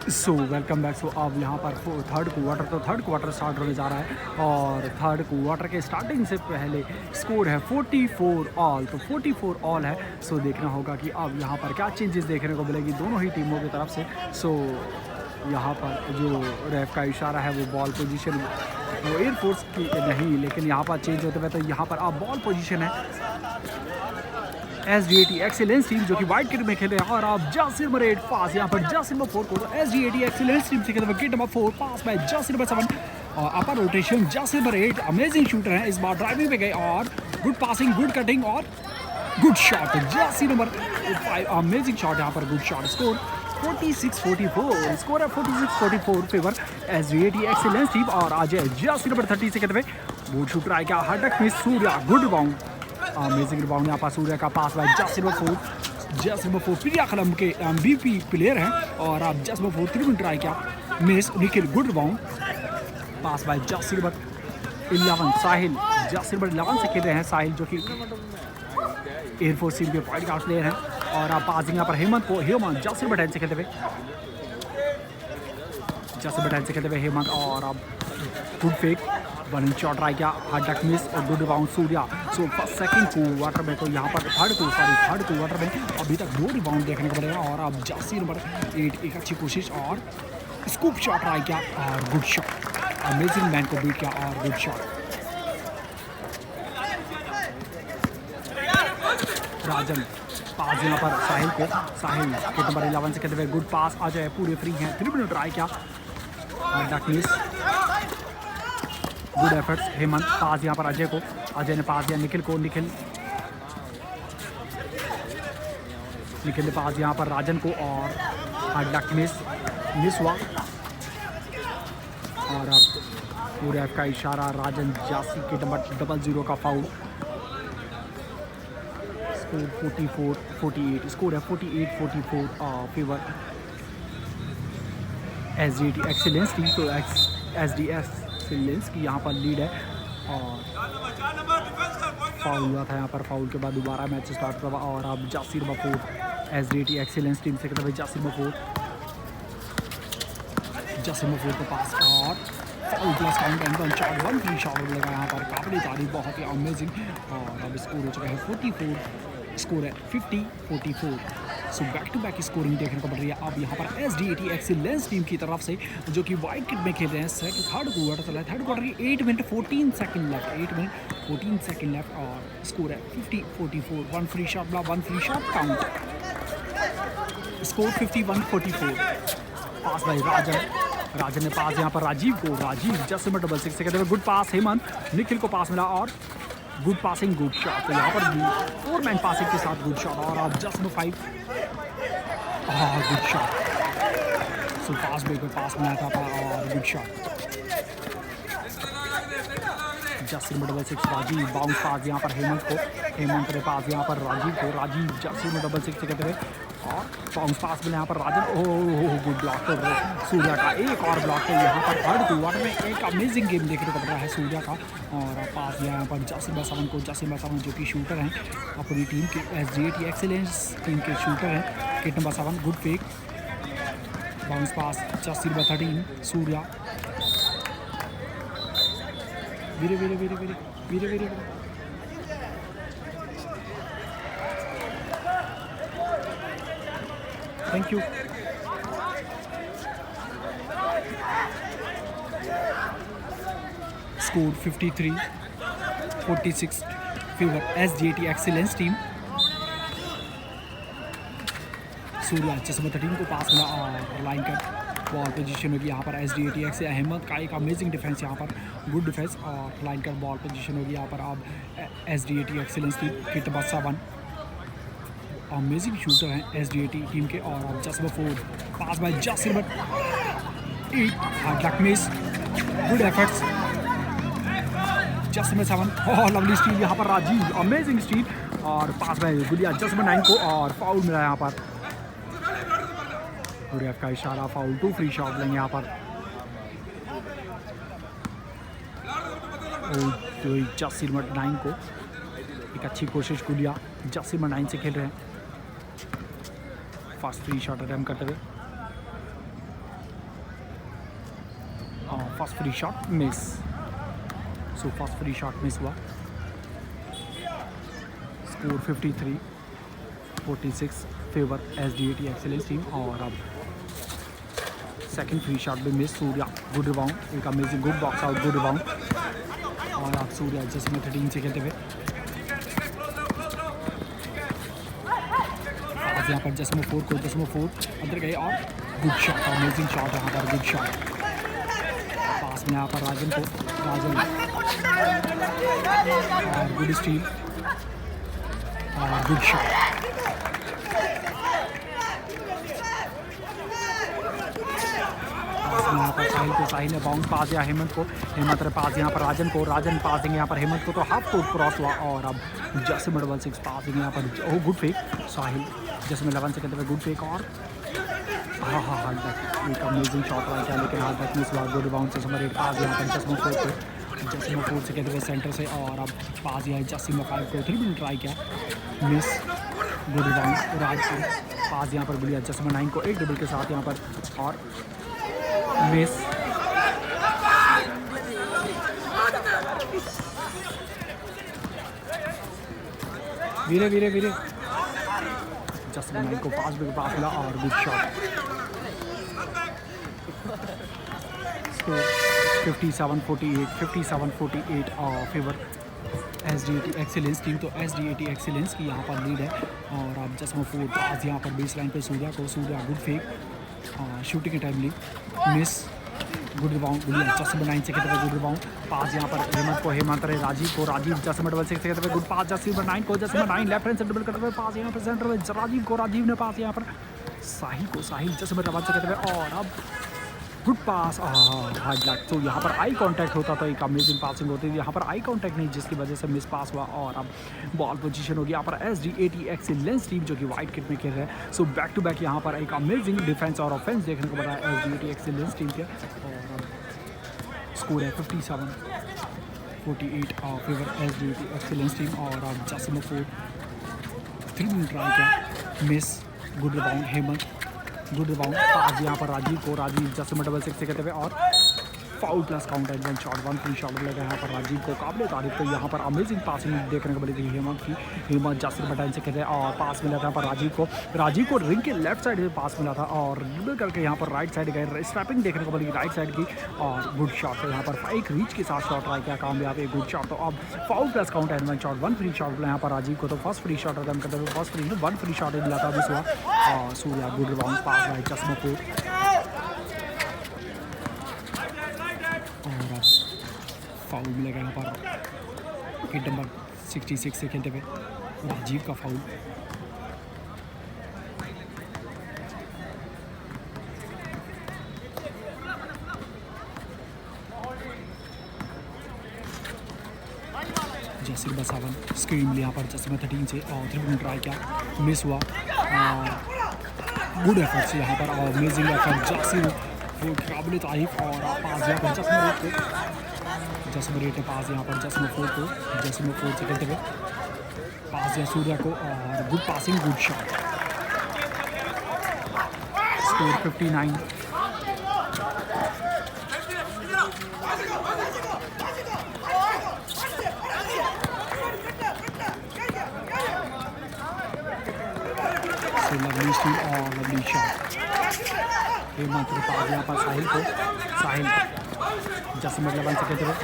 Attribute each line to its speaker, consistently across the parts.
Speaker 1: So welcome back. सो अब यहाँ पर थर्ड क्वार्टर स्टार्ट होने जा रहा है और थर्ड क्वार्टर के स्टार्टिंग से पहले स्कोर है 44 ऑल। तो 44 ऑल है। सो देखना होगा कि अब यहाँ पर क्या चेंजेस देखने को मिलेगी दोनों ही टीमों की तरफ से। सो यहाँ पर जो रेफ का इशारा है वो बॉल पोजीशन वो एयरफोर्स की नहीं, लेकिन यहाँ पर चेंज होते हुए तो यहाँ पर अब बॉल पोजीशन है SDAT एक्सीलेंस टीम जो कि वाइट किट में खेल रहे हैं। और अब जासिर नंबर 8 पास यहाँ पर जासिर नंबर 4 को SDAT एक्सीलेंस टीम से खेलते हुए gate number 4 pass by Jasir number 7 और अपर rotation Yasir number 8 amazing shooter हैं, इस बार ड्राइविंग पे गए और गुड पासिंग गुड कटिंग और good shot Yasir number 5 amazing shot यहाँ पर गुड शॉट। स्कोर 46-44 स्कोर है 46-44 फेवर SDAT एक्सीलेंस टीम। और अजय जासिर नंबर 30 से खेलते हुए गुड शूटर आएगा हटक में Surya good rebound amazing rebound यहाँ पर सूर्या का पास बाय जासिर नंबर 4 प्रिया कलम के MVP प्लेयर हैं। और अब जासिर नंबर 4 3 मिनट ट्राई किया miss Nikhil good rebound pass by Jasir number 11 Sahil Yasir number 11 से खेल रहे हैं साहिल जो कि एयरफोर्स टीम के पॉइंट गार्ड प्लेयर हैं। और अब पासिंग यहाँ पर हेमंत जासिर नंबर 10 से खेलते हुए हेमंत और अब good fake one shot try किया हटक मिस और good rebound Surya. So second quarter में तो यहाँ पर थर्ड क्वार्टर में अभी तक 2 रिबाउंड देखने को मिलेगा। और अब जासिर नंबर 8 एक अच्छी कोशिश और स्कूप शॉट ट्राई किया और गुड शॉट अमेजिंग मैन को बीट किया और गुड शॉट। राजन पास यहाँ पर साहिल के नंबर 11 से खेलते हुए गुड पास अजय पूरे फ्री हैं 3 मिनट ट्राई किया हटक मिस गुड एफर्ट्स हेमंत पास यहाँ पर अजय ने पास दिया निखिल को निखिल ने पास यहाँ पर राजन को और हटक मिस हुआ। और अब पूरे एफ का इशारा राजन जासी के नंबर 00 का फाउल। स्कोर 44-48 स्कोर है 48-44 फेवर SDAT एक्सीलेंस टीम। तो SDF एक्सीलेंस की यहाँ पर लीड है और फाउल हुआ था यहाँ पर, फाउल के बाद दोबारा मैच स्टार्ट हुआ। और अब जासिर नंबर 4 SDAT एक्सीलेंस टीम से कहते जासिर नंबर 4 के पास और foul plus count and one shot 1 free shot लगा यहाँ पर काबिल तारीफ बहुत ही अमेजिंग। और अब स्कोर हो चुका है 44 स्कोर है 50-44। So back to back scoring देखने को मिल रही है अब यहाँ पर SDAT एक्सीलेंस टीम की तरफ से जो कि वाइट किट में खेल रहे हैं। थर्ड क्वार्टर चल रहा है, थर्ड क्वार्टर की 8 मिनट 14 सेकंड लेफ्ट और स्कोर है 50-44 1 फ्री शॉट मिला 1 फ्री शॉट काउंट। स्कोर 51-44 पास बाय राजन ने पास यहाँ पर राजीव जस्ट नंबर 6 से कहते हुए गुड पास हेमंत निखिल को पास मिला और गुड पासिंग गुड शॉट। तो यहाँ पर 4 मैन पासिंग के साथ गुड शॉट। और अब just number 5 good shot. So pass break में पास मिला था और good shot. Just number 6 Rajeev bounce pass यहाँ पर हेमंत ने पास यहाँ पर राजीव जस्ट नंबर 6 से कहते हुए और बाउंस पास मिला यहाँ पर राजन गुड ब्लॉक। तो सूर्या का एक और ब्लॉक है यहाँ पर थर्ड क्वार्टर में एक अमेजिंग गेम देखने को मिल रहा है सूर्या का। और पास दिया यहाँ पर जासिर नंबर 7 जो कि शूटर हैं अपनी टीम के SDAT एक्सीलेंस टीम के शूटर हैं kit number 7 good fake bounce pass Jasir number 13 Surya वीरे thank you. Score 53-46 favour SDAT excellence team. Surya number 13 को पास मिला और लाइन कट बॉल पोजीशन होगी यहाँ पर SDAT एक्स अहमद का एक अमेजिंग डिफेंस यहाँ पर गुड डिफेंस और लाइन कट बॉल पोजीशन होगी यहाँ पर अब SDAT excellence team kit number 7 amazing shooter हैं SDAT टीम के। और अब just number 4 pass by Jasir number 8 hard miss good efforts just number 7 lovely steal यहाँ पर राजीव अमेजिंग स्टील और pass by Gulia just number 9 को और फाउल मिला यहाँ पर पूरे का इशारा फाउल 2 फ्री शॉट लेंगे यहाँ पर। जासिर नंबर 9 को एक अच्छी कोशिश गुलिया जासिर नंबर 9 से खेल रहे हैं फास्ट फ्री शॉट अटैम्प्ट करते हुए, first free shot miss. So first free shot miss हुआ। Score 53-46 favour SDAT excellence team. और अब सेकंड फ्री शॉट भी मिस। सूर्या गुड रिबाउंड, एक amazing good box out, good rebound. और अब सूर्या जिसमें 13 से खेलते हुए, आज यहाँ पर जस्मो 4 को जस्मो 4 अंदर गए और गुड शॉट, अमेजिंग शॉट यहाँ पर, गुड शॉट। पास में यहाँ पर राजन को, राजन और गुड स्टील और गुड शॉट। यहाँ पर साहिल को, साहिल ने बाउंस पास दिया हेमंत को, हेमंत ने पास यहाँ पर राजन को, राजन पासिंग यहाँ पर हेमंत को, तो हाफ कोर्ट क्रॉस हुआ। और अब जैसे 6 पासिंग यहाँ पर, ओ गुड फेक साहिल, जिसमें 11 से कहते हुए गुड फेक। और हाँ एक अमेजिंग शॉट रहा था, लेकिन हाथ तक मिस हुआ। गुड रिबाउंड से 8 पास यहाँ पर जस्मो 4 को, जस्मो 4 से कहते हुए सेंटर से। और अब पास यहाँ जस्मो 5 को 3 मिनट ट्राई किया, मिस। गुड रिबाउंड राज को, पास यहाँ पर गुलिया जस्मो 9 को एक डबल के साथ यहाँ पर और मिस। वीरे वीरे वीरे जस्मो 9 को पास मिला और good shot. 57-48 favour SDAT excellence team. तो SDAT एक्सीलेंस की यहाँ पर लीड है। और अब जस्मो 4 पास यहाँ पर बेस लाइन पे सूर्या को, सूर्या गुड फेक, शूटिंग के timely miss. Good rebound Gulia जस्मो 9 से कहते हुए गुड रिबाउंड, पास यहाँ पर हेमंत को, हेमंत ने राजीव को, राजीव जस्मो 6 से कहते हुए गुड पास, जस्मो 9 को, जस्मो 9 लेफ्ट हैंड से डबल करते हुए पास यहाँ पर सेंटर में राजीव को, राजीव ने पास यहाँ पर साहिल को, साहिल जस्मो 9 से कहते हुए। और अब गुड पास, हार्ड लक। तो यहाँ पर आई कांटेक्ट होता तो एक अमेजिंग पासिंग होती थी, यहाँ पर आई कांटेक्ट नहीं, जिसकी वजह से मिस पास हुआ। और अब बॉल पोजीशन होगी यहाँ पर SDAT एक्सीलेंस टीम, जो कि वाइट किट में खेल रहे हैं। सो बैक टू बैक यहाँ पर एक अमेजिंग डिफेंस और ऑफेंस देखने को मिला है SDAT एक्सीलेंस टीम के। और स्कोर है 57-48 फेवर SDAT एक्सीलेंस टीम। और अब जस्मो 4 3 मिनट ट्राई किया, miss. Good rebound Hemant, good rebound pass यहाँ पर राजीव को, राजीव जस्मो 6 से कहते हुए और foul plus counter 1 shot 1 free shot लगा यहाँ पर राजीव को। काबिल तारीफ, तो यहाँ पर अमेजिंग पासिंग देखने को मिली थी हेमंत की, हेमंत जस्मो 9 से कहते हैं। और पास मिला था यहाँ पर राजीव को, रिंग के लेफ्ट साइड से पास मिला था और ड्रिबल करके यहाँ पर राइट साइड गए, स्ट्रैपिंग देखने को मिली राइट साइड की। और गुड शॉट है यहाँ पर, एक रीच के साथ शॉट ट्राई किया, कामयाब एक गुड शॉट। तो अब foul plus counter 1 shot 1 free shot मिला यहाँ पर राजीव को। तो फर्स्ट फ्री शॉट अटैम्प्ट करते हुए फर्स्ट फ्री में 1 फ्री शॉट मिला था मिस हुआ। और सूर्या गुड रिबाउंड पास राइट जस्मो 4। और फाउल मिलेगा यहाँ पर किट नंबर 66 से खेलते हुए राजीव का फाउल। जैसिर बसावन स्क्रीन यहाँ पर जस्मो 13 से और 3 मिनट ट्राई किया, मिस हुआ। गुड एफर्ट्स यहाँ पर और अमेजिंग एफर्ट जैसिर, वो काबिल तारीफ। और पास यहाँ पर जस्मो 8 ने पास यहाँ पर जस्मो 4 को, जस्मो 4 से खेलते हुए पास दिया सूर्या को और good passing good shot. Score 59। Lovely steel और लवली शॉट। हेमंत के पास यहाँ पर साहिल को, साहिल जस्मो 11 से कहते हुए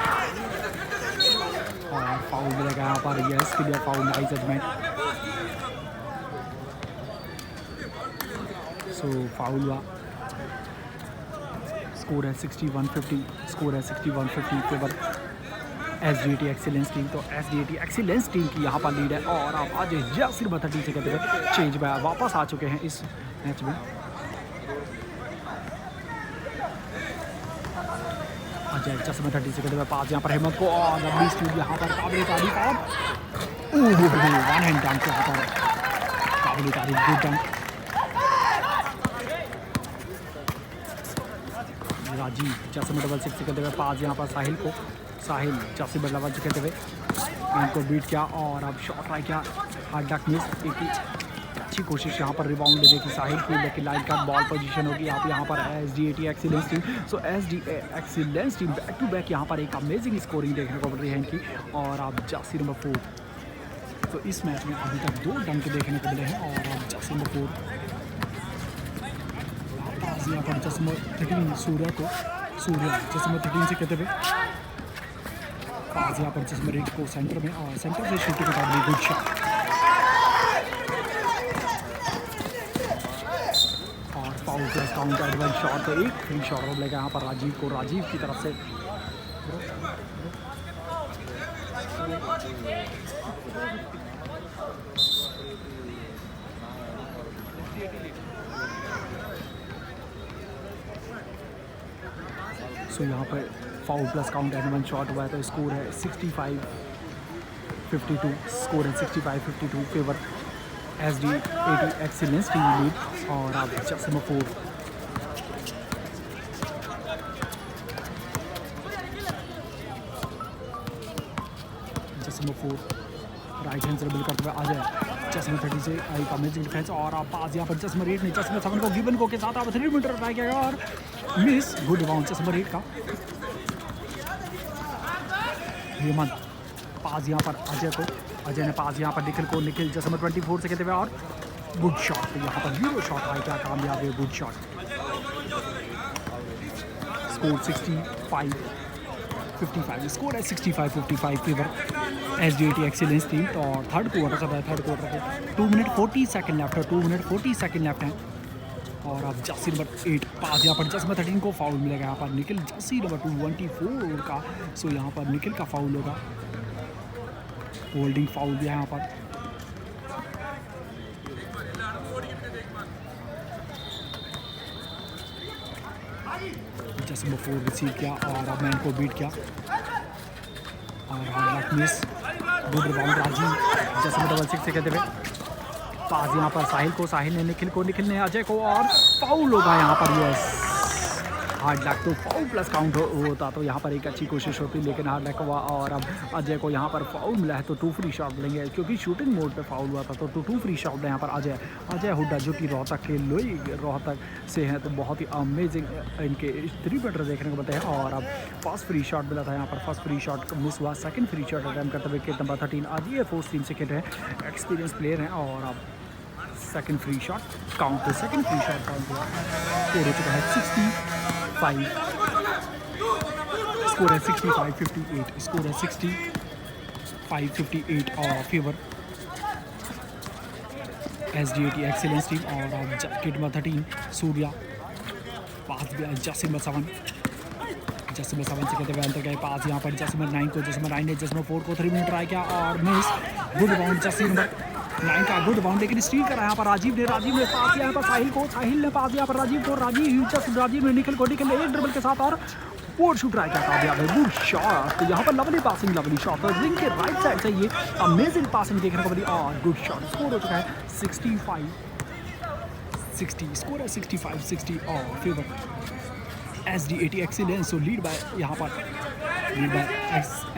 Speaker 1: और फाउल मिलेगा यहाँ पर, yes clear foul, nice judgement. So foul हुआ। स्कोर है 61-50, स्कोर है 61-50 फेवर SDAT एक्सीलेंस टीम। तो SDAT एक्सीलेंस टीम की यहाँ पर लीड है। और अब आज जैसिर 30 से कहते हुए चेंज बाय वापस आ चुके हैं इस मैच में। अजय जस्मो 30 से कहते हुए पास यहाँ पर हेमंत को और लवली स्टील यहाँ पर काबिल तारीफ। और वन हैंड डंक यहाँ पर काबिल तारीफ, गुड डंक। राजीव जस्मो 6 से कहते हुए पास यहाँ पर साहिल को, साहिल जस्मो 11 से कहते हुए इनको बीट किया और अब शॉट ट्राई किया, हार्ड डक मिस। अच्छी कोशिश यहाँ पर रिबाउंड लेने की साहिल की, लेकिन लाइन का बॉल पोजीशन होगी आप यहाँ पर SDAT excellence team. So SDA excellence team back to back यहाँ पर एक अमेजिंग स्कोरिंग देखने को मिल रही है इनकी। और आप जर्सी नंबर 4, तो इस मैच में अभी तक 2 डंक देखने को मिले हैं। और आप जर्सी नंबर 4 यहाँ पर Jersey number 13 Surya Jersey number 13 से कहते हुए पास यहाँ पर जर्सी नंबर 8 को सेंटर में, और सेंटर से शूटिंग का गुड शॉट। और foul plus count advance shot, तो एक फ्री शॉट मिलेगा यहाँ पर राजीव को, राजीव की तरफ से। सो यहाँ पर foul plus count and 1 shot हुआ है, तो स्कोर है 65-52, स्कोर है 65-52 favour SDAT excellence team lead. और आप जर्सी नंबर 4 राइट हैंड से ड्रिबल करते हुए आ जाए जर्सी नंबर 30 से आई अमेजिंग डिफेंस। और आप पास यहाँ पर जर्सी नंबर 8 ने जर्सी नंबर 7 को गिबन को के साथ आप 3 मीटर ट्राई किया और miss. Good bounce Jersey number 8 का। हेमंत पास यहाँ पर अजय को, अजय ने पास यहाँ पर निखिल को, निखिल जर्सी नंबर 24 से कहते हुए और गुड शॉट। तो यहाँ पर 0 शॉट आया, क्या कामयाब है, गुड शॉट। स्कोर 65-55, स्कोर है 65-55 फेवर SDAT एक्सीलेंस टीम। तो और थर्ड क्वार्टर चल रहा है, थर्ड क्वार्टर के 2 मिनट 40 सेकंड लेफ्ट है, 2 मिनट 40 सेकंड लेफ्ट है। और अब जर्सी नंबर 8 पास यहाँ पर जर्सी नंबर 13 को फाउल मिलेगा यहाँ पर निखिल, जर्सी नंबर 24 का। सो यहाँ पर निखिल का फाउल होगा, होल्डिंग फाउल भी है यहाँ पर। जर्सी नंबर 4 रिसीव किया और अब मैन को बीट किया और hard miss. Good rebound Rajeev jersey number 6 से कहते हुए पास यहाँ पर साहिल को, साहिल ने निखिल को, निखिल ने अजय को, और फाउल होगा यहाँ पर। यस, हार्ड लैक, तो फाउल प्लस काउंट होता तो यहाँ पर एक अच्छी कोशिश होती, लेकिन हार्ड लैक हुआ। और अब अजय को यहाँ पर फाउल मिला है, तो 2 फ्री शॉट मिलेंगे क्योंकि शूटिंग मोड पे फाउल हुआ था। तो 2 फ्री शॉट यहाँ पर अजय हुड्डा जो कि रोहतक के रोहतक से हैं, तो बहुत ही अमेजिंग इनके 3 मीटर देखने को मिलते हैं। और अब फर्स्ट फ्री शॉट मिला था यहाँ पर, फर्स्ट फ्री शॉट मिस हुआ। सेकंड फ्री शॉट अटैम्प्ट करते हुए किट नंबर 13 आज ये फोर्स टीम से किट है, एक्सपीरियंस प्लेयर हैं। और अब second free shot count, second free shot count हुआ, स्कोर हो चुका है 65, स्कोर है 65-58, स्कोर है 65-58 और फेवर SDAT एक्सीलेंस टीम। और अब किट नंबर 13 सूर्या पास भी जर्सी नंबर 7 से कहते हुए अंतर गए पास यहाँ पर जर्सी नंबर 9 को, जर्सी नंबर 9 ने जर्सी नंबर 4 को 3 मिनट ट्राई किया और miss. Good bound Jersey number 9 का, गुड बाउंड, लेकिन स्टील करा यहाँ पर राजीव ने पास यहाँ पर साहिल को, साहिल ने पास यहाँ पर राजीव को, राजीव ने निखिल को, निखिल ने एक ड्रिबल के साथ और फोर शूट ट्राई किया, कामयाब है, गुड शॉट। तो यहाँ पर लवली पासिंग, लवली शॉट, तो रिंग के राइट साइड से ये अमेजिंग पासिंग देखने को मिली और गुड शॉट। स्कोर हो चुका है 65-60, स्कोर है 65-60 और फेवर SDAT एक्सीलेंस। सो लीड बाय यहाँ पर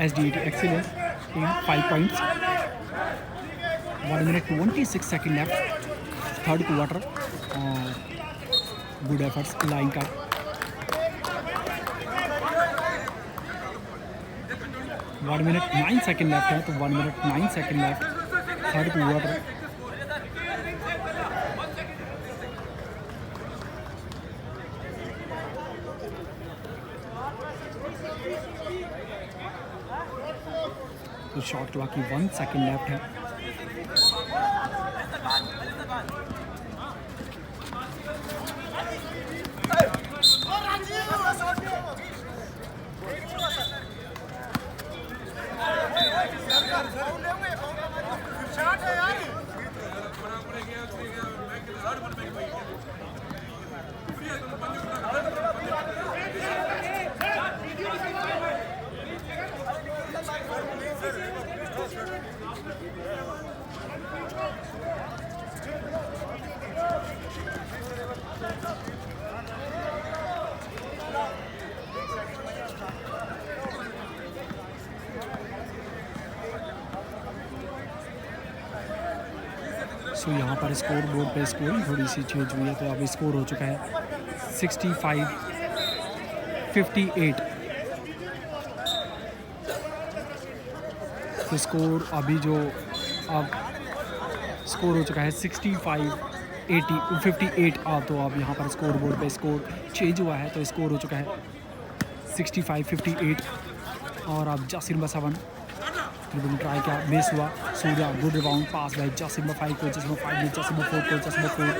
Speaker 1: SDAT excellence team 5 points, 1 minute 26 second left, third quarter. और गुड एफर्ट्स लाइन का 1 मिनट 9 सेकेंड लेफ्ट है, तो 1 minute 9 second left, third quarter. तो शॉट क्लॉक की 1 सेकेंड लेफ्ट है। सो यहाँ पर स्कोर बोर्ड पे स्कोरिंग थोड़ी सी चेंज हुई है, तो अभी स्कोर हो चुका है 65-58। तो स्कोर अभी जो अब स्कोर हो चुका है 65-58। तो अब यहाँ पर स्कोर बोर्ड पे स्कोर चेंज हुआ है, तो स्कोर हो चुका है 65-58। और अब जासिर बसावन ट्राई किया, मिस हुआ। Surya good rebound pass by Jasim 5 को, जसमा 5 में जासिम 4 को, जसमा 4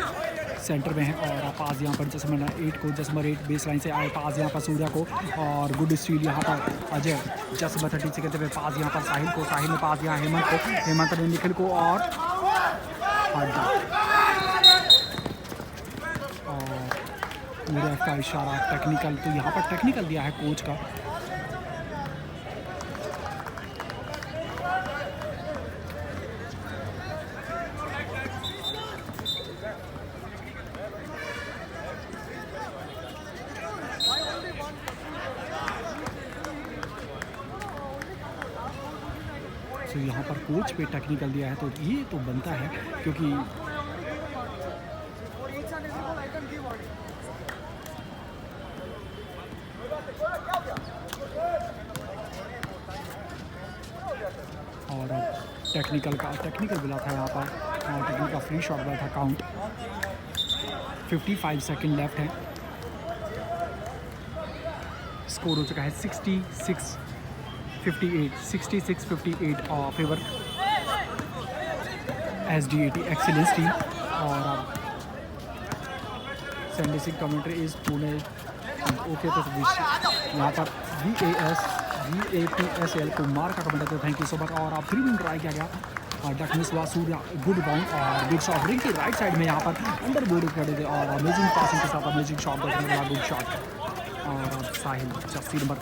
Speaker 1: सेंटर में है। और पास यहाँ पर जसमा 8 को, जसमा 8 बेस लाइन से आए पास यहाँ पर सूर्या को, और गुड स्टील यहाँ पर अजय। जसमा 30 सेकंड पे पास यहाँ पर साहिल को, साहिल ने पास यहाँ हेमंत को, हेमंत ने निखिल को, और का इशारा टेक्निकल, तो यहाँ पर टेक्निकल दिया है कोच का। तो यहाँ पर कोच पे टेक्निकल दिया है, तो ये तो बनता है क्योंकि और टेक्निकल मिला था यहाँ पर, और टेक्निकल का फ्री शॉट मिला था। काउंट 55 सेकंड लेफ्ट है। स्कोर हो चुका है 66-58 फेवर SDAT एक्सीलेंस टीम। और sandy Singh commentary is Pune okay. तो यहाँ पर VAPSL कुमार का कमेंट है, तो थैंक यू सो मच। और आप 3 मिनट ट्राई किया गया, और डक मिस हुआ। सूर्या गुड बाउंड और गुड शॉट रिंग की राइट साइड में यहाँ पर अंडर बोर्ड खड़े थे, और अमेजिंग पासिंग के साथ अमेजिंग शॉट देखने वाला गुड शॉट। और साहिल जस्सी नंबर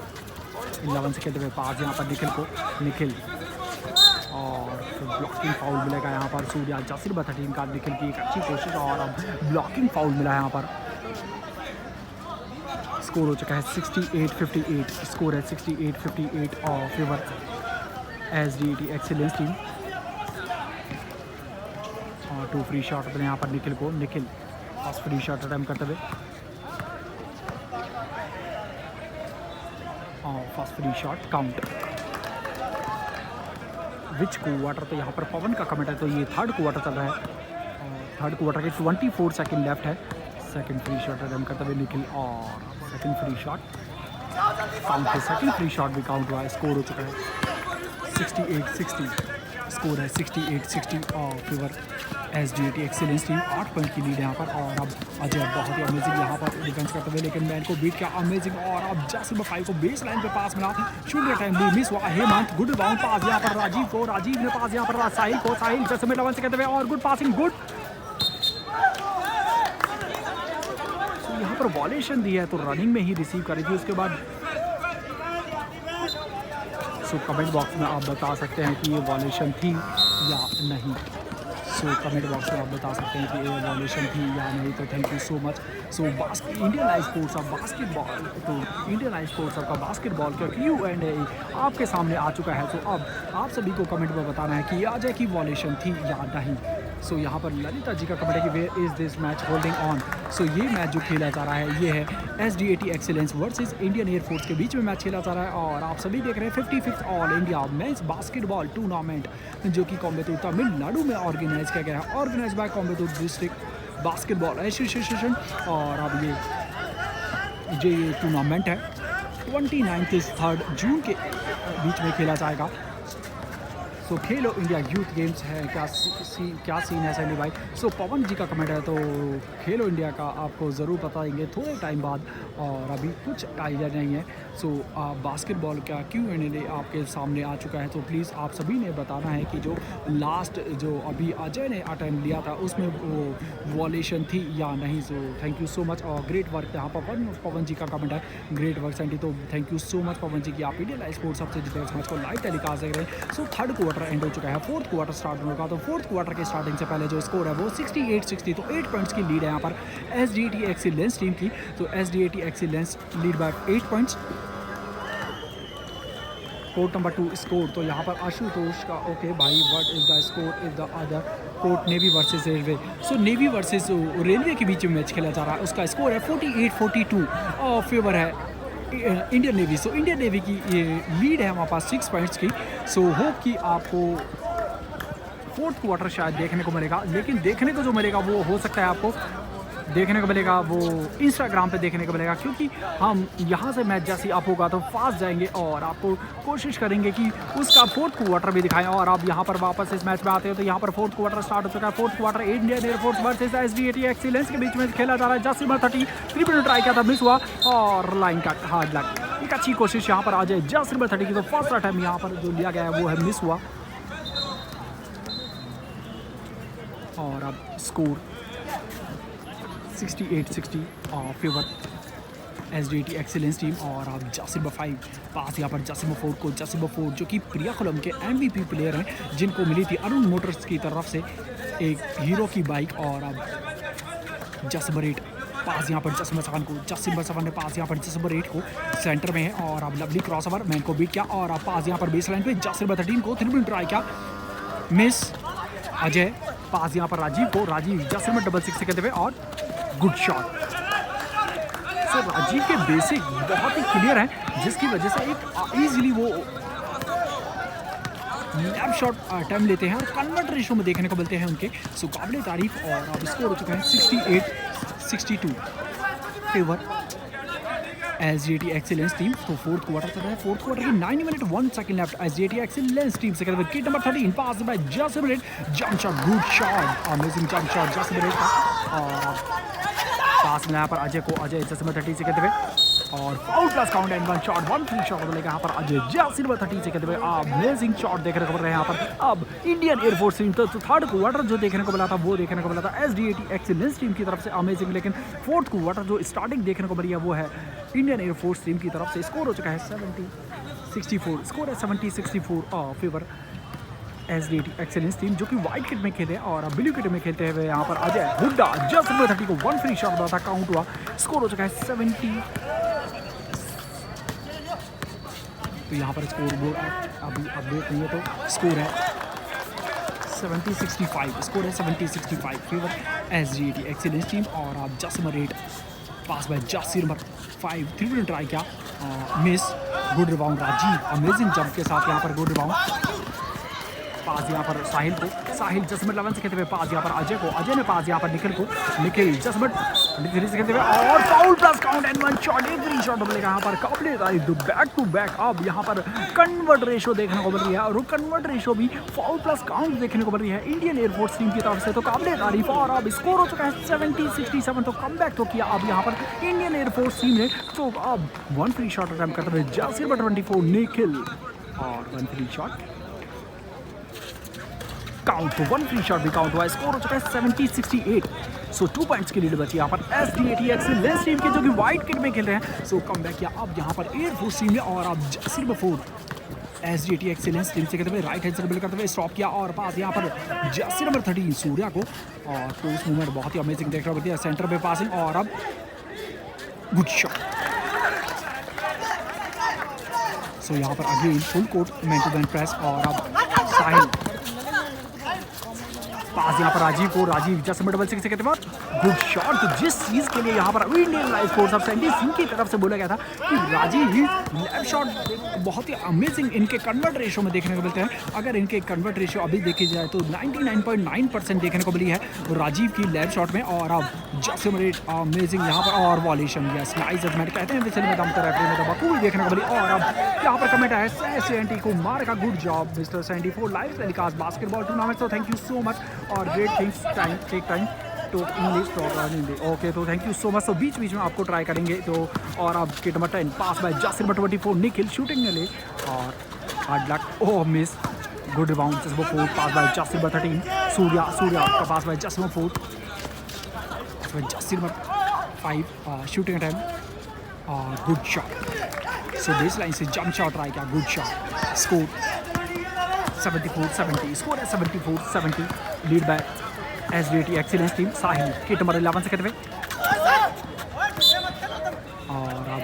Speaker 1: 11 सेकेंड में पास यहाँ पर निखिल को, निखिल और ब्लॉकिंग फाउल मिलेगा यहाँ पर। सूर्या जस्सी नंबर 13 का निखिल की एक अच्छी कोशिश, और अब ब्लॉकिंग फाउल मिला यहाँ पर। स्कोर हो चुका है 68-58। स्कोर है 68-58 और फेवर SDAT एक्सीलेंस टीम। और 2 फ्री शॉट अपने यहाँ पर निखिल को, Nikhil first free shot attempt करते हुए, और फर्स्ट फ्री शॉट काउंट। विच क्वार्टर, तो यहाँ पर पवन का कमेंट है, तो ये थर्ड क्वार्टर चल रहा है, और थर्ड क्वार्टर के 24 सेकंड लेफ्ट है। सेकंड फ्री शॉट अटैम्प्ट करते हुए निखिल, और सेकंड फ्री शॉट काउंट है। सेकंड फ्री शॉट भी काउंट हुआ है। स्कोर हो चुका है 68-60। स्कोर है 68-60 और favour SDAT excellence team. 8 point की लीड है यहाँ पर। और अब अजय बहुत ही अमेजिंग यहाँ पर डिफेंस करते हुए, लेकिन मैन को बीट किया अमेजिंग। और अब जासिम 5 को बेस लाइन पे पास मिला, शूटिंग टाइम भी मिस हुआ। हेमंत गुड बाउंड पास यहाँ पर राजीव को, राजीव ने पास यहाँ पर साहिल को, साहिल जासिम 11 से कहते हुए, और गुड पासिंग गुड। यहाँ पर वॉलेशन दी है, तो रनिंग में ही रिसीव करी थी उसके बाद। सो कमेंट बॉक्स में आप बता सकते हैं कि ये वॉलेशन थी या नहीं। सो कमेंट बॉक्स में आप बता सकते हैं कि ये वॉलेशन थी या नहीं। तो thank you so much. So Indian I sports of basketball, तो इंडियन आई स्पोर्ट्स ऑफ का बास्केटबॉल का Q&A आपके सामने आ चुका है। तो अब आप सभी को कमेंट में बताना है कि अजय की वॉलेशन थी या नहीं। सो यहाँ पर ललिता जी का कमेंट है कि where is this match holding on. So ये मैच जो खेला जा रहा है, ये है SDAT excellence versus Indian air force के बीच में मैच खेला जा रहा है। और आप सभी देख रहे हैं 55th all India men's basketball tournament, जो कि कोयम्बटूर तमिलनाडु में ऑर्गेनाइज किया गया है, organize by Coimbatore district basketball association. और अब ये टूर्नामेंट है 29 से 3 जून के बीच में खेला जाएगा। सो खेलो इंडिया यूथ गेम्स है, क्या सीन है सैनी भाई। सो पवन जी का कमेंट है, तो खेलो इंडिया का आपको ज़रूर बताएंगे थोड़े टाइम बाद, और अभी कुछ आइडिया नहीं है। सो बास्केटबॉल का Q&A आपके सामने आ चुका है, तो प्लीज़ आप सभी ने बताना है कि जो लास्ट जो अभी अजय ने अटेम्प्ट लिया था उसमें वो वॉलेशन थी या नहीं। सो थैंक यू सो मच, और ग्रेट वर्क यहाँ पर पवन जी का कमेंट है, ग्रेट वर्क सेंटी। तो थैंक यू सो मच पवन जी की आप इंडियन आई स्पोर्ट्स सबसे जितने मैच को लाइव टेलीकास्ट देख रहे हैं। सो थर्ड क्वार्टर एंड हो चुका है, फोर्थ क्वार्टर स्टार्ट होगा। तो फोर्थ क्वार्टर के स्टार्टिंग से पहले जो स्कोर है वो 68-60, तो 8 पॉइंट्स की लीड है यहाँ पर SDAT एक्सीलेंस टीम की। तो SDAT excellence lead by 8 points. Court number 2 score, तो यहाँ पर आशुतोष का ओके भाई, what is the score is the other court navy versus railway. So navy versus railway के बीच में मैच खेला जा रहा है, उसका स्कोर है 48-42 और फेवर है Indian navy. So Indian navy की ये लीड है हमारे पास 6 पॉइंट्स की। सो होप कि आपको फोर्थ क्वार्टर शायद देखने को मिलेगा, लेकिन देखने को जो मिलेगा वो हो सकता है आपको देखने को मिलेगा वो इंस्टाग्राम पे देखने को मिलेगा, क्योंकि हम यहाँ से मैच जैसे अप होगा तो फास्ट जाएंगे और आपको कोशिश करेंगे कि उसका फोर्थ क्वार्टर भी दिखाएं। और आप यहाँ पर वापस इस मैच में आते हो तो यहाँ पर फोर्थ क्वार्टर स्टार्ट हो चुका है। Fourth quarter Indian air force versus SDAT excellence के बीच में खेला जा रहा है। जसीम 30 3 मिनट ट्राई किया था, मिस हुआ और लाइन कट, हार्ड लक। एक अच्छी कोशिश यहाँ पर आ जाए जसीम 30 की, तो फर्स्ट टाइम यहाँ पर जो लिया गया है वो है मिस हुआ। और अब score 68-60 favour SDAT excellence team. और अब जासिम 5 पास यहाँ पर जासिम 4 को, जासिम 4 जो कि प्रिया खुलम के MVP प्लेयर हैं, जिनको मिली थी अरुण मोटर्स की तरफ से एक हीरो की बाइक। और अब जासिम 8 पास यहाँ पर जासिम 7 को, जासिम 7 ने पास यहाँ पर जासिम 8 को सेंटर में है। और अब लवली क्रॉस ओवर मैन को बीट किया और अब पास यहाँ पर बेस लाइन पे जासिम 13 को 3 मिनट ट्राई किया, मिस। अजय पास यहाँ पर राजीव को, राजीव जासिम 6 से कहते हुए और गुड शॉट। सो राजीव के बेसिक बहुत ही क्लियर हैं, जिसकी वजह से एक इजीली वो लैप शॉट अटैम्प्ट लेते हैं और कन्वर्ट रेशो में देखने को मिलते हैं उनके। सो काबिल तारीफ। और अब स्कोर हो चुका है 68-62 फेवर SDAT एक्सीलेंस टीम। तो फोर्थ क्वार्टर चल रहा है, फोर्थ क्वार्टर की 9 minute 1 second left. SDAT excellence team से कहते किट नंबर 13 पास बाय जासिम 8, jump shot, good shot, amazing jump shot जासिम 8 का। और पास में यहाँ पर अजय को, अजय जासिम 30 से कहते हुए और foul plus count and 1 shot 1 free shot मिलेगा यहाँ पर अजय जासिम 30 से कहते हुए अमेजिंग शॉट देखने को मिल रहे हैं यहाँ पर। अब इंडियन एयरफोर्स टीम तो थर्ड क्वार्टर जो देखने को मिला था वो देखने को मिला था SDAT एक्सीलेंस टीम की तरफ से अमेजिंग, लेकिन फोर्थ क्वार्टर जो स्टार्टिंग देखने को मिली है वो है इंडियन एयरफोर्स टीम की तरफ से। स्कोर हो चुका है 70-64, स्कोर है 70-64 फेवर SDAT एक्सीलेंस टीम, जो कि व्हाइट किट में खेलते हैं और ब्लू किट में खेलते हुए यहाँ पर अजय हुड्डा जासिम 30 को 1 फ्री शॉट था, काउंट हुआ। स्कोर हो चुका है 70। तो यहाँ पर स्कोर बोर्ड अभी अपडेट नहीं है, तो स्कोर है 70-65, स्कोर है 70-65 फेवर SDAT एक्सीलेंस टीम। और आप Jasim 8 pass by Jasim 5 3 minute try किया, miss. Good rebound Rajeev, amazing jump के साथ यहाँ पर गुड रिबाउंड। पास यहाँ पर साहिल को, साहिल जसमत 11 से खेलते हुए पास यहाँ पर अजय को, अजय ने पास यहाँ पर निखिल को, निखिल जसमत 3 से खेलते हुए और foul plus count and 1 shot, एक फ्री शॉट मिलेगा यहाँ पर काबिल तारीफ बैक टू बैक। अब यहाँ पर कन्वर्ट रेशो देखने को मिल रही है और वो कन्वर्ट रेशो भी फाउल प्लस काउंट देखने को मिल रही है इंडियन एयरफोर्स टीम की तरफ से, तो काबिल तारीफ। और अब स्कोर हो चुका है 70-67, तो कम बैक तो किया अब यहाँ पर इंडियन एयरफोर्स टीम ने। तो अब 1 फ्री शॉट अटैम्प्ट करते हुए जासिम 24 निखिल और 1 फ्री शॉट काउंट, तो 1 फ्री शॉट भी काउंट हुआ। स्कोर हो चुका है 70-68, सो 2 पॉइंट्स की लीड बची यहाँ पर SDAT एक्सीलेंस टीम के, जो कि व्हाइट किट में खेल रहे हैं। सो कम बैक किया अब यहाँ पर एयरफोर्स टीम ने और अब जासिम 4 SDAT एक्सीलेंस टीम से कहते हुए राइट हैंड से ड्रिबल करते हुए स्टॉप किया और पास यहाँ पर जासिम नंबर 13 सूर्या को, और क्लोज मूवमेंट बहुत ही अमेजिंग देखने को मिलती है, सेंटर पे पासिंग और अब गुड शॉट। सो यहाँ पर again full court man to man press और अब साहिल पास यहाँ पर राजीव को, राजीव जासिम 6 से कहते हैं गुड शॉट। तो जिस चीज़ के लिए यहाँ पर Indian life force of Sandy Singh की तरफ से बोला गया था कि राजीव ही लेफ्ट शॉट बहुत ही अमेजिंग इनके कन्वर्ट रेशो में देखने को मिलते हैं। अगर इनके कन्वर्ट रेशो अभी देखी जाए तो 99.9% देखने को मिली है राजीव की लेफ्ट शॉट में। और अब जासिम 8 अमेजिंग यहाँ पर और वॉल्यूशन, यस नाइस जजमेंट कहते हैं विसल में दम कर रेफरी में दबा पूरी देखने को मिली। और अब यहाँ पर कमेंट है सैंडी को मार का good job mister Sandy for live telecast basketball tournament, so thank you so much और great things time take time to English talk Hindi. Okay, तो थैंक यू सो मच। तो बीच बीच में आपको ट्राई करेंगे। तो और अब किट नंबर 10 पास बाय जासिम 24 निखिल शूटिंग में ले और hard luck, oh miss. Good rebound जासिम 4 पास बाय जासिम 13 सूर्या, सूर्या का पास बाय जासिम 4 जासिम 5 शूटिंग अटैम्प्ट और good shot. So baseline से जंप शॉट ट्राई किया, गुड शॉट। स्कोर 74-70, स्कोर है 74-70, lead by SDAT excellence team. Sahil kit number 11 से कहते हुए और अब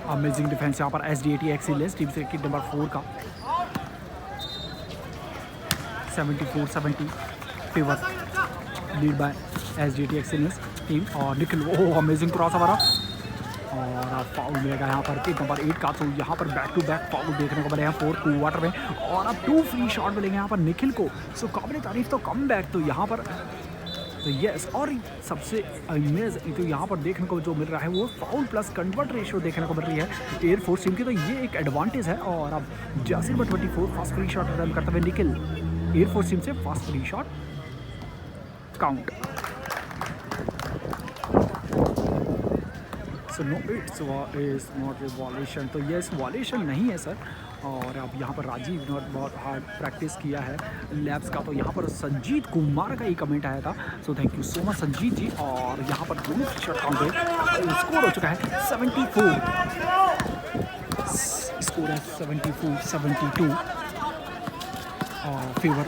Speaker 1: अमेजिंग डिफेंस यहाँ पर SDAT एक्सीलेंस टीम से किट नंबर 4 का। 74-70 favour lead by SDT excellence team. और निखिल, ओह अमेजिंग क्रॉस हमारा, और अब फाउल मिलेगा यहाँ पर किक नंबर 8 का। तो यहाँ पर बैक टू बैक फाउल देखने को मिलेगा 4 क्वार्टर में, और अब 2 फ्री शॉट मिलेंगे यहाँ पर निखिल को। सो काबिल तारीफ तो कम बैक तो यहाँ पर, तो यस। और सबसे अमेजिंग तो यहाँ पर देखने को जो मिल रहा है वो फाउल प्लस कन्वर्ट रेशियो देखने को मिल रही है एयरफोर्स टीम की। तो ये एक एडवांटेज है। और अब जासिर number 24 fast free shot run करते हुए निखिल एयरफोर्स टीम से fast free shot count. So no, it's not a violation. तो ये वॉलेशन नहीं है सर। और अब यहाँ पर राजीव ने बहुत हार्ड प्रैक्टिस किया है लैब्स का। तो यहाँ पर संजीत कुमार का ही कमेंट आया था। So thank you so much Sanjeet ji. और यहाँ पर दोनों शॉट काउंट है, स्कोर हो चुका है 74, स्कोर है 74-72 फेवर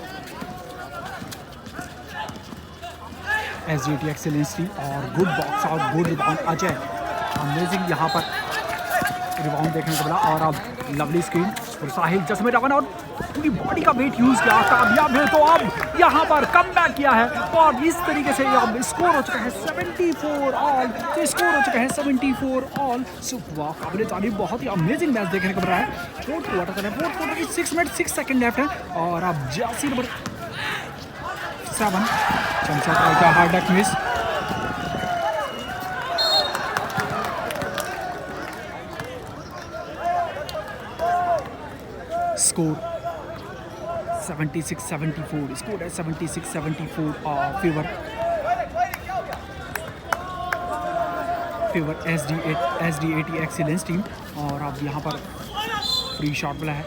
Speaker 1: SDT एक्सीलेंस टीम। और good box out, good rebound Ajay, amazing यहाँ पर रिबाउंड देखने को मिला। और अब लवली स्क्रीन और साहिल जसमें रवन और पूरी बॉडी का वेट यूज़ किया, कामयाब है। तो अब यहाँ पर कम बैक किया है, और इस तरीके से अब स्कोर हो चुका है 74 ऑल। तो स्कोर हो चुका है 74 ऑल। वाह, काबिल तारीफ, बहुत ही अमेजिंग मैच देखने को मिल रहा है। फोर्थ क्वार्टर की 6 मिनट 6 सेकंड लेफ्ट है। और अब जासिर नंबर 7 चमचा का hard luck miss. Score 76-74, score है 76-74 फेवर SDT एक्सीलेंस टीम। और अब यहाँ पर फ्री शॉट मिला है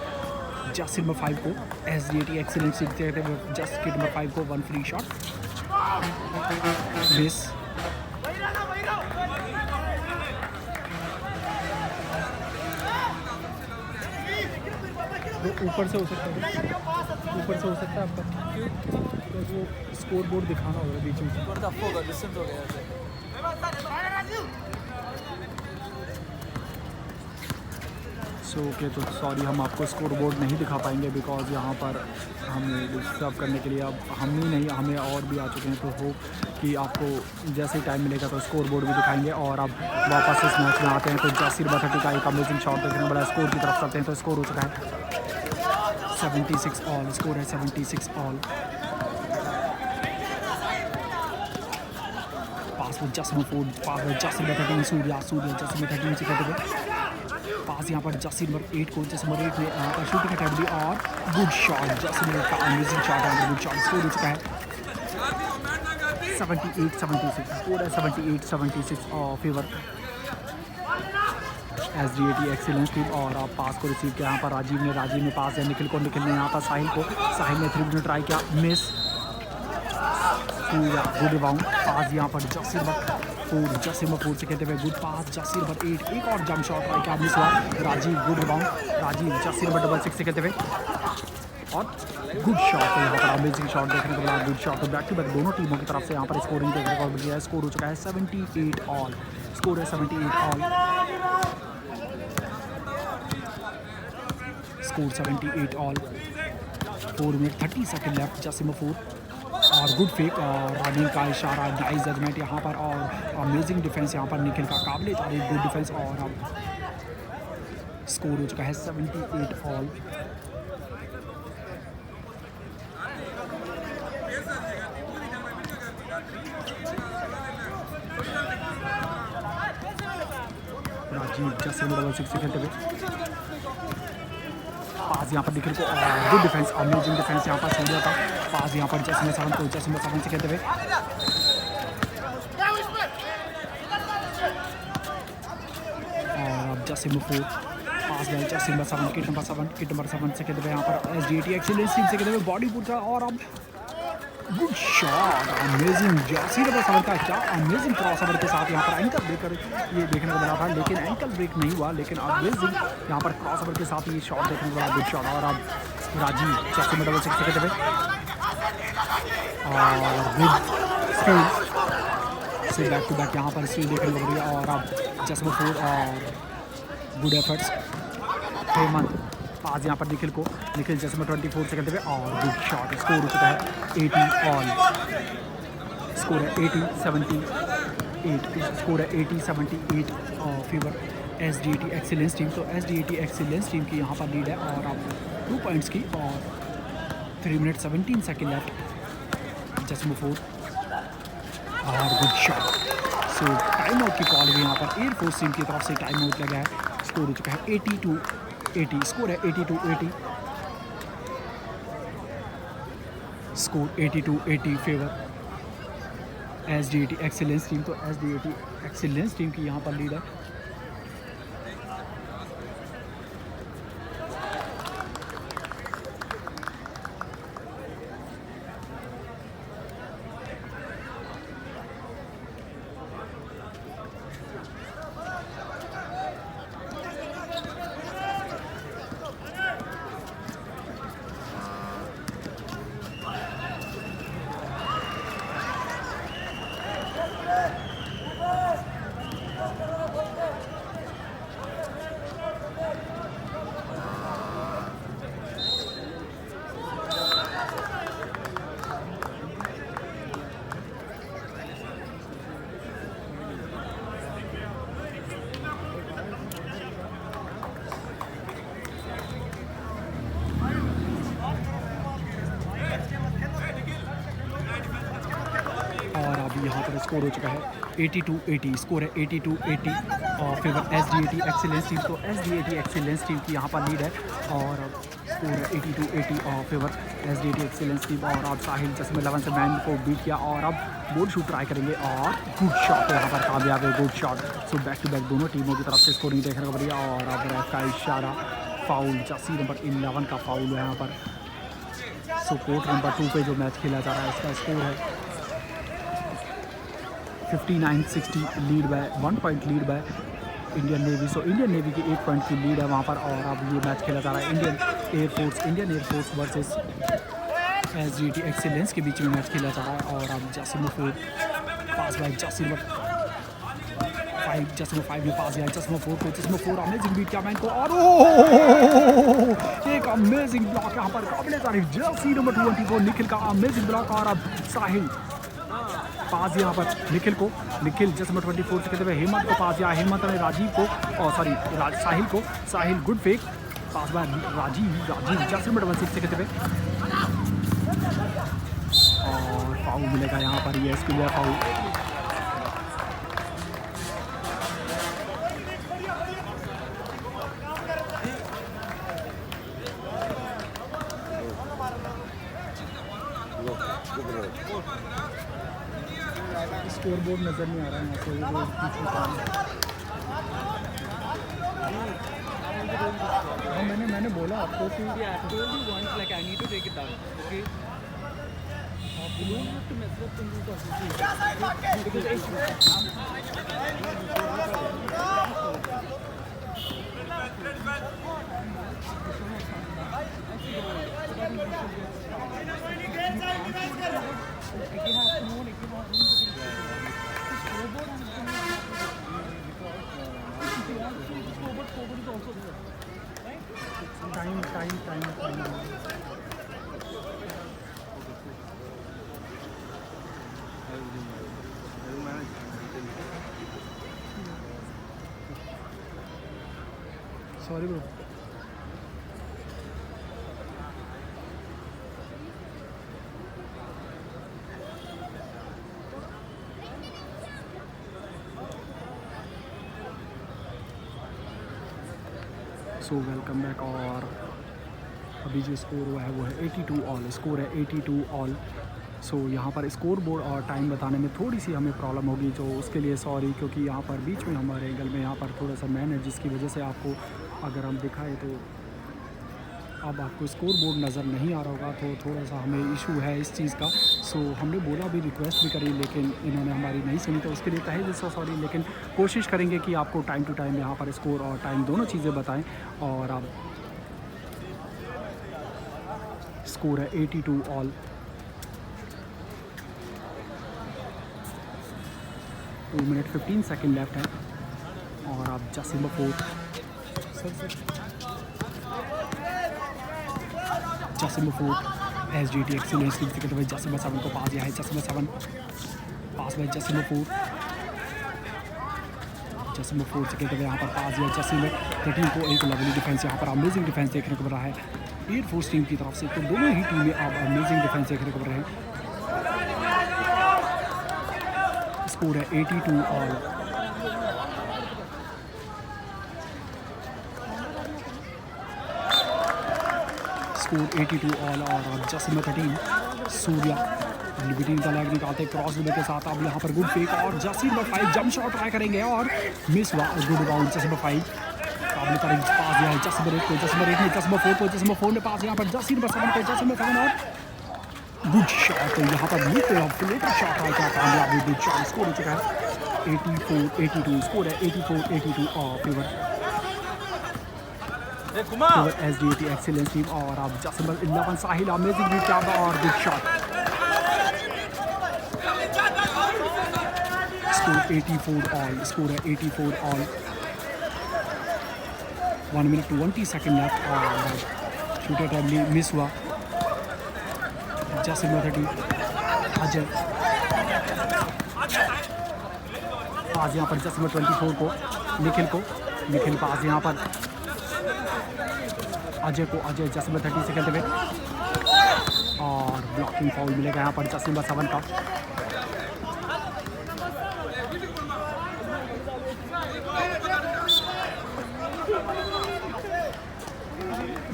Speaker 1: जासिर नंबर 5 को SDT एक्सीलेंस टीम से, जस्ट किड नंबर 5 को 1 फ्री शॉट मिस। ऊपर से हो सकता है, ऊपर से हो सकता है आपका, तो वो स्कोर बोर्ड दिखाना होगा बीच में। सो ओके, तो सॉरी हम आपको स्कोर बोर्ड नहीं दिखा पाएंगे बिकॉज यहाँ पर हमें डिस्टर्ब करने के लिए अब हम ही नहीं, हमें और भी आ चुके हैं। तो होप कि आपको जैसे ही टाइम मिलेगा तो स्कोर बोर्ड भी दिखाएंगे। और अब वापस इस मैच में आते हैं। तो जासिर नंबर 30 का एक अमेजिंग शॉट देखने बड़ा स्कोर की तरफ चलते हैं। तो स्कोर हो चुका है 76 ऑल, स्कोर है 76 ऑल। पास में जस्ट नंबर 4, पास में just number 13 Surya just number 13 से कहते हुए पास यहाँ पर जस्ट नंबर 8 को, जस्ट नंबर 8 में यहाँ पर शूटिंग अटैम्प्ट दी और गुड शॉट, जस्ट नंबर का अमेजिंग शॉट है, गुड शॉट। स्कोर हो चुका है 78-76, स्कोर है 78-76 फेवर SDT एक्सीलेंस टीम। और आप पास को रिसीव किया यहाँ पर राजीव ने पास है निखिल ने यहाँ पर साहिल ने 3 मिनट ट्राई किया, मिस। पूरा गुड रिबाउंड पास यहाँ पर जासिर नंबर 4 से कहते हुए गुड पास, जासिर नंबर 8 एक और जंप शॉट ट्राई किया, मिस हुआ। Rajiv good rebound, Yasir number 6 से कहते हुए और गुड शॉट है यहाँ पर, अमेजिंग शॉट देखने को मिला, गुड शॉट। तो बैक टू बैक दोनों टीमों की तरफ से यहाँ पर स्कोरिंग देखने को मिल गया है। स्कोर हो चुका है 78 ऑल, स्कोर है 78 all, score 78 all. 4 minute 30 second left, जासिर नंबर 4 और गुड फेक और रनिंग का इशारा, नाइस जजमेंट यहाँ पर और अमेजिंग डिफेंस यहाँ पर निखिल का, काबिल तारीफ गुड डिफेंस। और अब स्कोर हो चुका है 78 ऑल। राजीव जैसे नंबर 6 से खेलते हुए पास यहाँ पर निखिल को, गुड डिफेंस, अमेजिंग डिफेंस यहाँ पर सूर्या का पास यहाँ पर जैसे 7 से खेलते हुए और अब जैसे 4 पास गए जैसे नंबर 7 किट नंबर 7 से खेलते हुए यहाँ पर SDT एक्सीलेंस टीम से खेलते हुए बॉडी पूरा। और अब good shot, amazing Yasir number 7 का, क्या अमेजिंग क्रॉसओवर के साथ यहाँ पर एंकल ब्रेकर ये देखने को मिला था, लेकिन एंकल ब्रेक नहीं हुआ, लेकिन अमेजिंग यहाँ पर क्रॉसओवर के साथ ये शॉट देखने को मिला, गुड शॉट। और अब राजीव जैसे नंबर 6 से खेलते हुए और गुड स्किल से बैक टू बैक यहाँ पर स्किल देखने को मिली। और अब जस्ट 4 और गुड एफर्ट्स हेमंत पास यहाँ पर निखिल को, निखिल जैसे 24 से खेलते हुए और गुड शॉट। स्कोर हो चुका है 80 ऑल। स्कोर है 80-78, स्कोर है 80-78 फेवर SDAT एक्सीलेंस टीम। तो SDAT एक्सीलेंस टीम की यहाँ पर लीड है और अब 2 पॉइंट्स की और 3 मिनट 17 सेकेंड लेफ्ट। जस्मो 4 और गुड शॉट। सो टाइम आउट की कॉल भी यहाँ पर एयरफोर्स टीम की तरफ से टाइम आउट लगा है। स्कोर हो चुका है 80-80, स्कोर है 80-80, score 80-80 favour SDAT excellence team. तो SDAT एक्सीलेंस टीम की यहाँ पर लीड है। और अभी यहाँ पर स्कोर हो चुका है 82-80, स्कोर है 82-80 और फेवर SDAT एक्सीलेंस टीम। तो SDAT एक्सीलेंस टीम की यहाँ पर लीड है और स्कोर है 82-80 और फेवर SDAT एक्सीलेंस टीम। और अब साहिल जैसे 11 से मैन को बीट किया और अब बोर्ड शूट ट्राई करेंगे और गुड शॉट यहाँ पर कामयाब है, good shot. So back to back दोनों टीमों की तरफ से स्कोरिंग देखने को मिली और अब रेफ का इशारा, फाउल, जर्सी नंबर 11 का फाउल है यहाँ पर। सो कोर्ट नंबर 2 पे जो मैच खेला जा रहा है इसका स्कोर है 59-60, lead by 1 point lead by Indian navy. So Indian navy की 1 पॉइंट की लीड है वहाँ पर। और अब ये मैच खेला जा रहा है Indian air force versus SDAT excellence के बीच में मैच खेला जा रहा है। और अब जस्मो 4 पास बाय जस्मो 5, जस्मो 5 में पास गया जस्मो 4 को, जस्मो 4 अमेजिंग बीट किया मैन को और एक अमेजिंग ब्लॉक यहाँ पर काबिल तारीफ जर्सी नंबर 24 निखिल का अमेजिंग ब्लॉक। और अब साहिल पास यहाँ पर निखिल को, निखिल जैसे 24 से कहते हुए हेमंत को पास दिया, हेमंत ने राजीव को और साहिल को, साहिल गुड फेक पास बाय राजीव जैसे 16 से कहते हुए और फाउल मिलेगा यहाँ पर। ये इसके लिए फाउल। स्कोर बोर्ड नज़र नहीं आ रहा है यहाँ से, वो पीछे का। हाँ मैंने बोला आपको कि I need to take it down. Okay. You don't have to mess up things time. Sorry bro. So welcome back. और अभी जो स्कोर हुआ है वो है 82 ऑल, स्कोर है 82 ऑल। सो यहाँ पर स्कोर बोर्ड और टाइम बताने में थोड़ी सी हमें प्रॉब्लम होगी, जो उसके लिए सॉरी, क्योंकि यहाँ पर बीच में हमारे एंगल में यहाँ पर थोड़ा सा मैन है, जिसकी वजह से आपको अगर हम दिखाएं तो अब आपको स्कोर बोर्ड नज़र नहीं आ रहा होगा, तो थोड़ा सा हमें इशू है इस चीज़ का। सो हमने बोला भी, रिक्वेस्ट भी करी, लेकिन इन्होंने हमारी नहीं सुनी, तो उसके लिए तहे दिल से सॉरी। लेकिन कोशिश करेंगे कि आपको टाइम टू टाइम यहाँ पर स्कोर और टाइम दोनों चीज़ें बताएं। और अब स्कोर है 82 ऑल। 2 मिनट 15 सेकेंड लेफ्ट है। और अब जस्टिन 4 जसिम फोर्ट SGT एक्सीलेंस टीम से कहते हुए जसिम 7 को पास दिया है। जसिम 7 पास बाय जसिम फोर्ट से कहते हुए यहाँ पर पास दिया जसिम 13 को। एक लवली डिफेंस यहाँ पर अमेजिंग डिफेंस देखने को मिल रहा है एयरफोर्स टीम की तरफ से। तो दोनों ही टीमें अब अमेजिंग डिफेंस देखने को मिल रहे हैं। स्कोर है 82 ऑल। स्कोर 82 ऑल और जसिम 13 सूर्या लिबर्टी का लैग निकालते क्रॉस लिबर के साथ। अब यहाँ पर गुड फेक और जसिम 5 जंप शॉट ट्राई करेंगे और मिस हुआ। गुड बाउंड जसिम 5 काबिल तारीफ पास दिया है जसिम 8 को। जसिम 8 ने जसिम 4 को। जसिम 4 ने पास यहाँ पर जसिम 7 को। जसिम 7 और गुड शॉट। तो यहाँ पर फ्लेटर शॉट आया क्या कामयाब गुड शॉट। स्कोर हो चुका है 84-82। स्कोर है 84-82 और फेवर SGT एक्सीलेंस टीम। और अब जसिम 11 साहिल अमेजिंग रीड और good shot. Score 84 all. Score है 84 ऑल। 1 minute 20 सेकेंड लेफ्ट और शूटर टाइमली मिस हुआ। जसिम 30 अजय पास यहाँ पर जसिम 24 को निखिल पास यहाँ पर अजय को। अजय जसिम 30 से खेलते हुए और ब्लॉकिंग फाउल मिलेगा यहाँ पर जसिम 7 का।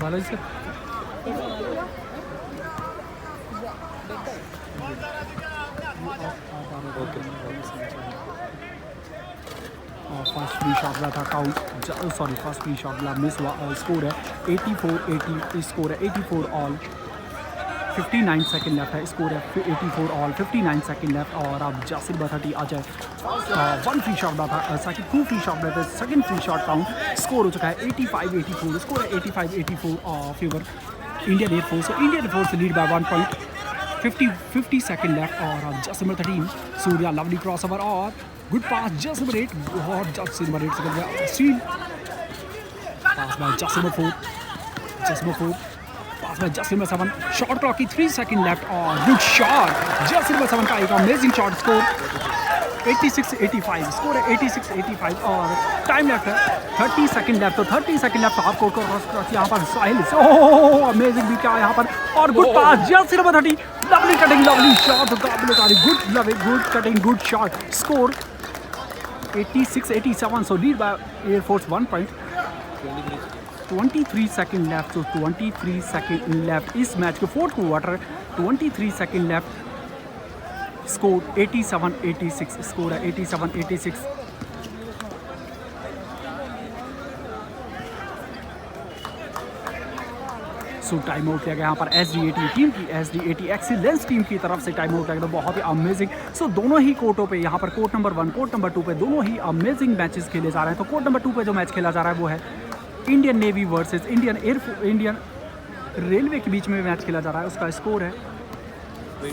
Speaker 1: Balaji sir first free shot था count first free shot miss हुआ। स्कोर है 84-80। स्कोर है 84 ऑल। 59 सेकेंड लेफ्ट है। स्कोर है 84 ऑल। 59 सेकेंड लेफ्ट और अब जसिम 30 आ जाए। 1 फ्री शॉट था सेकंड 2 फ्री शॉट था second free shot count. Score हो चुका है 85-84। स्कोर है 85-84 favour Indian air force. Indian air force lead by 1 point. 50 second left और अब Jasim 13 Surya lovely cross over और गुड पास जसिम 8 और जसिम 8 से स्टील पास bye Jasim 4 pass bye Jasim 7 shot clock की 3 सेकेंड लेफ्ट और गुड शॉट जसिम 7 का एक अमेजिंग शॉट। स्कोर 86-85। स्कोर है 86-85 और टाइम लेफ्ट है 30 सेकेंड लेफ्ट। तो 30 सेकेंड लेफ्ट हाफ कोर्ट को यहाँ पर साहिल से अमेजिंग भी क्या यहाँ पर और गुड पास जसिम 30 लवली कटिंग लवली शॉट काबिल तारीफ good cutting good shot. Score 86-87। So lead by air force 1 point. 23 second left. तो 23 सेकेंड लेफ्ट इस मैच के fourth quarter. 23 second left. Score 87-86। Score है 87-86। सो टाइम आउट किया गया यहाँ पर SGT टीम की। SGT एक्सीलेंस टीम की तरफ से टाइम आउट किया गया। तो बहुत ही अमेजिंग। सो दोनों ही कोर्टों पे यहाँ पर कोर्ट नंबर 1 कोर्ट नंबर 2 पे दोनों ही अमेजिंग मैचेस खेले जा रहे हैं। तो कोर्ट नंबर 2 पे जो मैच खेला जा रहा है वो है Indian navy versus Indian railway के बीच में मैच खेला जा रहा है। उसका स्कोर है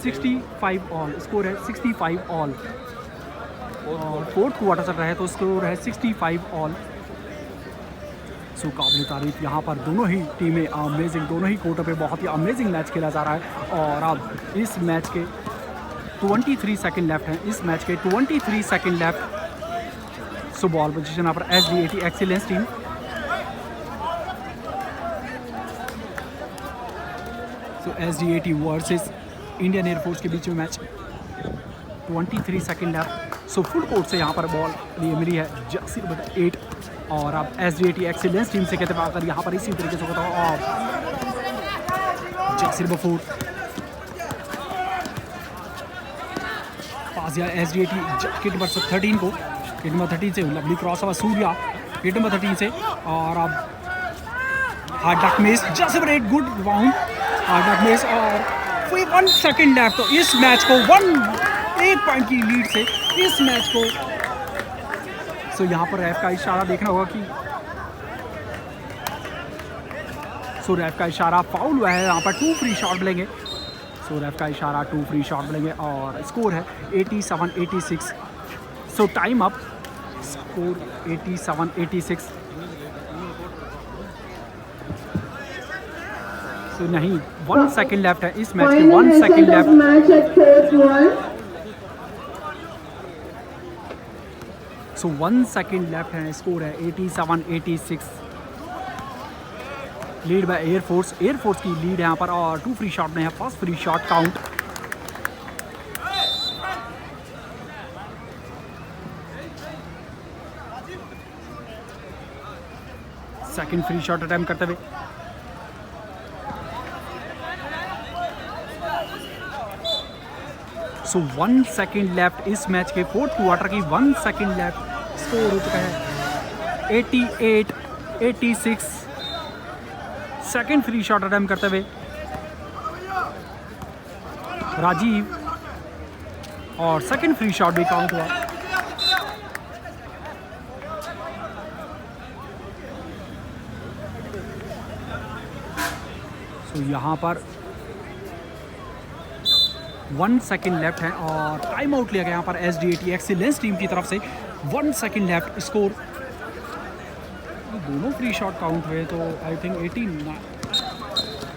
Speaker 1: 65 ऑल। स्कोर है 65 ऑल और फोर्थ क्वार्टर चल रहा है तो स्कोर है 65 ऑल। सो काबिल तारीफ यहाँ पर दोनों ही टीमें अमेजिंग। दोनों ही कोर्टों पे बहुत ही अमेजिंग मैच खेला जा रहा है। और अब इस मैच के 23 सेकेंड लेफ्ट हैं। इस मैच के 23 सेकेंड लेफ्ट। सो बॉल पोजीशन यहाँ पर SGT एक्सीलेंस टीम। सो SGT वर्सेस इंडियन एयरफोर्स के बीच में match. 23 second left. So full court से यहाँ पर बॉल लिए मिली है जसिम 8 और अब SGT एक्सीलेंस टीम से कहते हैं अगर यहाँ पर इसी तरीके से होता है और जसिम 4 पास दिया SGT किट नंबर 13 को। किट नंबर 13 से lovely crossover Surya kit number 13 से और अब हार्ड डक मिस जसिम 8 good round hard luck miss और 1 सेकेंड लेफ्ट। तो इस मैच को 1 पॉइंट की लीड से इस मैच को। सो यहाँ पर रेफ का इशारा देखना होगा कि रेफ का इशारा फाउल हुआ है। यहाँ पर 2 फ्री शॉट मिलेंगे। रेफ का इशारा 2 फ्री शॉट मिलेंगे और स्कोर है 87-86। सो टाइम अप। स्कोर 87-86। तो नहीं, 1 सेकंड लेफ्ट है इस मैच के, 1 सेकंड लेफ्ट। सो 1 सेकंड लेफ्ट है, स्कोर है 87-86। लीड बाय एयरफोर्स, एयरफोर्स की लीड है यहाँ पर, और 2 फ्री शॉट में है, first free shot count. Second free shot attempt करते हुए सो 1 सेकंड लेफ्ट इस मैच के, फोर्थ क्वार्टर की 1 सेकंड लेफ्ट। स्कोर हो चुका है 88-86। सेकंड फ्री शॉट अटेम्प्ट करते हुए राजीव, और सेकंड फ्री शॉट भी काउंट हुआ। तो यहाँ पर 1 सेकंड लेफ्ट है और टाइम आउट लिया गया यहाँ पर SDAT एक्सीलेंस टीम की तरफ से। 1 सेकंड लेफ्ट, स्कोर, दोनों फ्री शॉट काउंट हुए तो आई थिंक 89,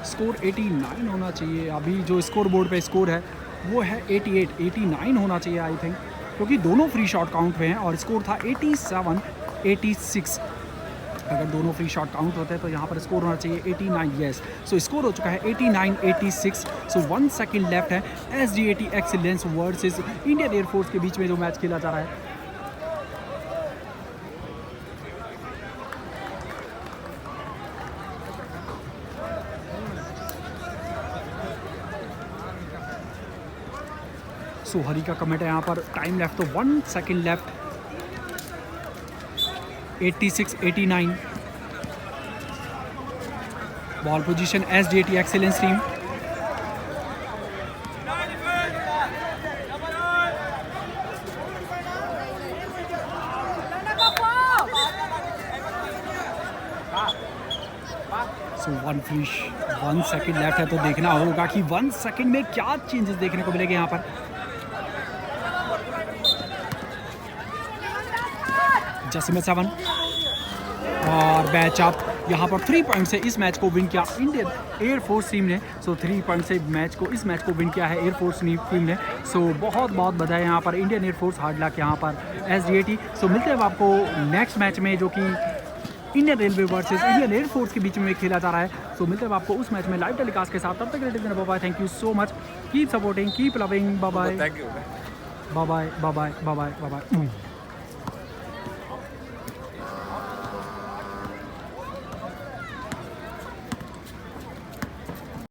Speaker 1: स्कोर 89 होना चाहिए। अभी जो स्कोर बोर्ड पे स्कोर है वो है 89 होना चाहिए आई थिंक, क्योंकि दोनों फ्री शॉट काउंट हुए हैं और स्कोर था 87-86। अगर दोनों फ्री शॉट काउंट होते हैं तो यहाँ पर स्कोर होना चाहिए 89। यस, सो स्कोर हो चुका है 89-86। सो 1 सेकंड लेफ्ट है SDAT excellence versus Indian air force के बीच में जो मैच खेला जा रहा है। सो हरी का कमेंट है यहाँ पर, टाइम लेफ्ट तो 1 second left, 86-89। Ball position SDAT excellence team. So 1 second left है तो देखना होगा कि 1 सेकंड में क्या चेंजेस देखने को मिलेंगे यहाँ पर। जसमें 7 और बैच अप, यहाँ पर 3 पॉइंट से इस मैच को विन किया इंडियन एयरफोर्स टीम ने। सो 3 पॉइंट से इस मैच को विन किया है एयरफोर्स टीम ने। सो बहुत बहुत बधाई यहाँ पर इंडियन एयरफोर्स, हार्ड लक यहाँ पर SDAT। सो मिलते हैं आपको नेक्स्ट मैच में जो कि Indian railway versus Indian air force के बीच में खेला जा रहा है। सो मिलते हैं आपको उस मैच में लाइव टेलीकास्ट के साथ। तब तक के लिए bye, thank you so much, keep supporting, keep loving, bye bye, bye bye, bye bye, bye bye, bye bye.